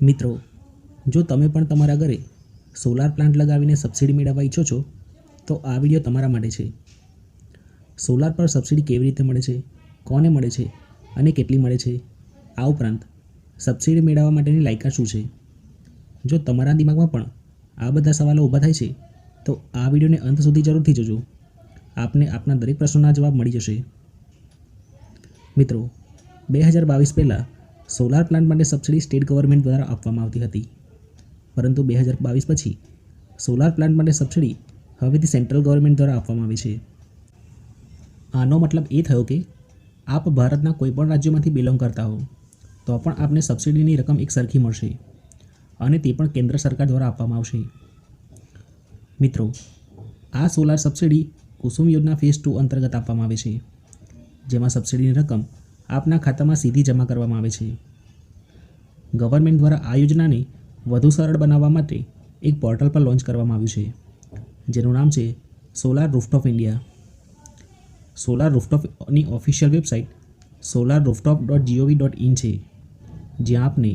મિત્રો, જો તમે પણ તમારા ઘરે સોલાર પ્લાન્ટ લગાવીને સબસિડી મેળવવા ઈચ્છો છો તો આ વિડીયો તમારા માટે છે. સોલાર પર સબસિડી કેવી રીતે મળે છે, કોને મળે છે અને કેટલી મળે છે, આ ઉપરાંત સબસિડી મેળવવા માટેની લાયકાત શું છે. જો તમારા દિમાગમાં પણ આ બધા સવાલો ઊભા થાય છે તો આ વિડીયોને અંત સુધી જરૂરથી જોજો. આપને આપના દરેક પ્રશ્નોના જવાબ મળી જશે. મિત્રો, 2022 પહેલાં સોલાર પ્લાન્ટ માટે સબસિડી સ્ટેટ ગવર્મેન્ટ દ્વારા આપવામાં આવતી હતી, પરંતુ 2022 પછી સોલાર પ્લાન્ટ માટે સબસિડી હવેથી સેન્ટ્રલ ગવર્મેન્ટ દ્વારા આપવામાં આવે છે. આનો મતલબ એ થયો કે આપ ભારતના કોઈપણ રાજ્યમાંથી બિલોંગ કરતા હો તો પણ આપને સબસિડીની રકમ એક સરખી મળશે અને તે પણ કેન્દ્ર સરકાર દ્વારા આપવામાં આવશે. મિત્રો, આ સોલાર સબસિડી કુસુમ યોજના ફેઝ 2 અંતર્ગત આપવામાં આવે છે, જેમાં સબસિડીની રકમ આપના ખાતામાં સીધી જમા કરવામાં આવે છે. ગવર્મેન્ટ દ્વારા આ યોજનાને વધુ સરળ બનાવવા માટે એક પોર્ટલ પર લોન્ચ કરવામાં આવ્યું છે, જેનું નામ છે સોલાર રૂફટોપ ઇન્ડિયા. સોલાર રૂફટોપની ઓફિશિયલ વેબસાઇટ solarrooftop.gov.in છે, જ્યાં આપને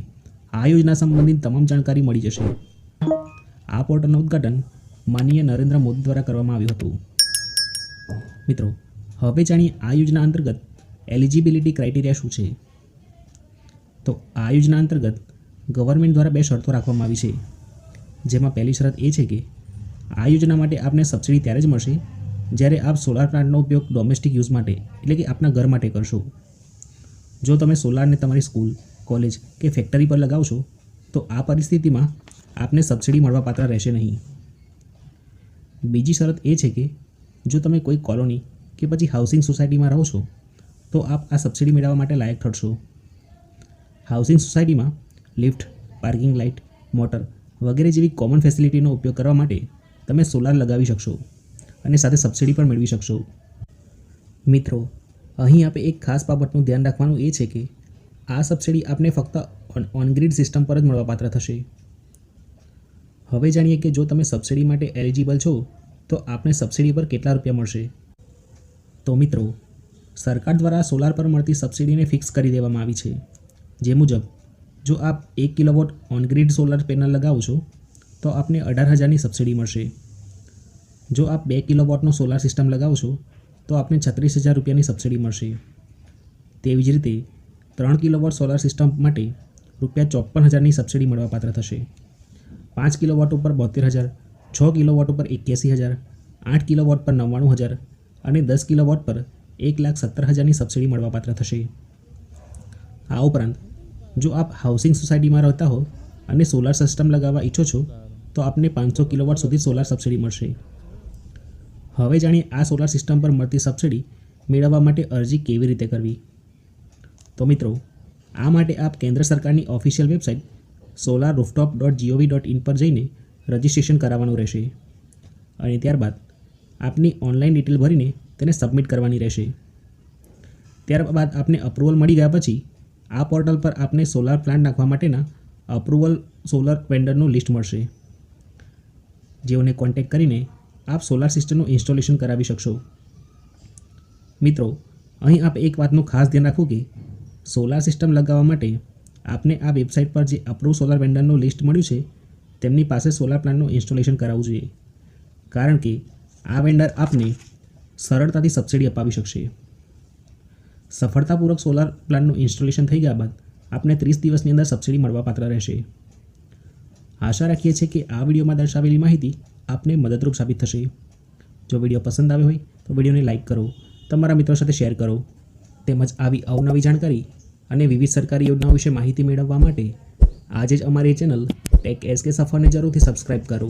આ યોજના સંબંધિત તમામ જાણકારી મળી જશે. આ પોર્ટલનું ઉદ્ઘાટન માનનીય નરેન્દ્ર મોદી દ્વારા કરવામાં આવ્યું હતું. મિત્રો, હવે જાણીએ આ યોજના અંતર્ગત એલિજિબિલિટી ક્રાઇટેરિયા શું છે. તો આ યોજના અંતર્ગત ગવર્મેન્ટ દ્વારા 2 શરતો રાખવામાં આવી છે, જેમાં પહેલી શરત એ છે કે આ યોજના માટે આપને સબસિડી ત્યારે જ મળશે જ્યારે આપ સોલાર પ્લાન્ટનો ઉપયોગ ડોમેસ્ટિક યુઝ માટે એટલે કે આપના ઘર માટે કરશો. જો તમે સોલારને તમારી સ્કૂલ, કોલેજ કે ફેક્ટરી પર લગાવશો તો આ પરિસ્થિતિમાં આપને સબસિડી મળવાપાત્ર રહેશે નહીં. બીજી શરત એ છે કે જો તમે કોઈ કોલોની કે પછી હાઉસિંગ સોસાયટીમાં રહો છો તો આપ આ સબસિડી મેળવવા માટે લાયક ઠરશો. હાઉસિંગ સોસાયટીમાં લિફ્ટ, પાર્કિંગ લાઇટ, મોટર વગેરે જેવી કોમન ફેસિલિટીનો ઉપયોગ કરવા માટે તમે સોલાર લગાવી શકશો અને સાથે સબસિડી પણ મેળવી શકશો. મિત્રો, અહીં આપણે એક ખાસ બાબતનું ધ્યાન રાખવાનું એ છે કે આ સબસિડી આપને ફક્ત ઓનગ્રીડ સિસ્ટમ પર જ મળવાપાત્ર થશે. હવે જાણીએ કે જો તમે સબસિડી માટે એલિજિબલ છો તો આપને સબસિડી પર કેટલા રૂપિયા મળશે. તો મિત્રો, સરકાર દ્વારા સોલાર પર મળતી સબસિડીને ફિક્સ કરી દેવામાં આવી છે, જે મુજબ જો આપ 1 કિલોવોટ ઓનગ્રીડ સોલાર પેનલ લગાવો છો તો આપને 18,000ની સબસિડી મળશે. જો આપ 2 કિલોવોટનો સોલાર સિસ્ટમ લગાવો છો તો આપને 36,000 રૂપિયાની સબસિડી મળશે. તેવી જ રીતે 3 કિલોવોટ સોલાર સિસ્ટમ માટે ₹54,000ની સબસિડી મળવાપાત્ર થશે. 5 કિલોવોટ ઉપર 72,000, 6 કિલોવોટ ઉપર 81,000, 8 કિલોવોટ પર 99,000 અને 10 કિલોવોટ પર 1,17,000ની સબસિડી મળવાપાત્ર થશે. આ ઉપરાંત જો આપ હાઉસિંગ સોસાયટીમાં રહેતા હો અને સોલાર સિસ્ટમ લગાવવા ઈચ્છો છો તો આપને 500 કિલોવોટ સુધી સોલાર સબસિડી મળશે. હવે જાણીએ આ સોલાર સિસ્ટમ પર મળતી સબસિડી મેળવવા માટે અરજી કેવી રીતે કરવી. તો મિત્રો, આ માટે આપ કેન્દ્ર સરકારની ઓફિશિયલ વેબસાઇટ solarrooftop.gov.in પર જઈને રજિસ્ટ્રેશન કરાવવાનું રહેશે અને ત્યારબાદ આપની ઓનલાઈન ડિટેલ ભરીને તેને સબમિટ કરવાની રહેશે. ત્યારબાદ આપને અપ્રુવલ મળી ગયા પછી આ પોર્ટલ પર આપને સોલાર પ્લાન્ટ નાખવા માટેના અપ્રુવલ સોલાર વેન્ડરનું લિસ્ટ મળશે, જેઓને કોન્ટેક્ટ કરીને આપ સોલાર સિસ્ટમનું ઇન્સ્ટોલેશન કરાવી શકશો. મિત્રો, અહીં આપણે એક વાતનું ખાસ ધ્યાન રાખવું કે સોલાર સિસ્ટમ લગાવવા માટે આપને આ વેબસાઇટ પર જે અપ્રૂવ સોલાર વેન્ડરનું લિસ્ટ મળ્યું છે તેમની પાસે સોલાર પ્લાન્ટનું ઇન્સ્ટોલેશન કરાવવું જોઈએ, કારણ કે આ વેન્ડર આપને સરળતાથી સબસિડી અપાવી શકશે. સફળતાપૂર્વક સોલાર પ્લાન્ટનું ઇન્સ્ટોલેશન થઈ ગયા બાદ આપને 30 દિવસની અંદર સબસિડી મળવાપાત્ર રહેશે. આશા રાખીએ છીએ કે આ વિડીયોમાં દર્શાવેલી માહિતી આપને મદદરૂપ સાબિત થશે. જો વિડીયો પસંદ આવ્યો હોય તો વિડીયોને લાઇક કરો, તમારા મિત્રો સાથે શેર કરો, તેમજ આવી અવનવી જાણકારી અને વિવિધ સરકારી યોજનાઓ વિશે માહિતી મેળવવા માટે આજે જ અમારી ચેનલ ટેક એસ કે સફરને જરૂરથી સબસ્ક્રાઈબ કરો.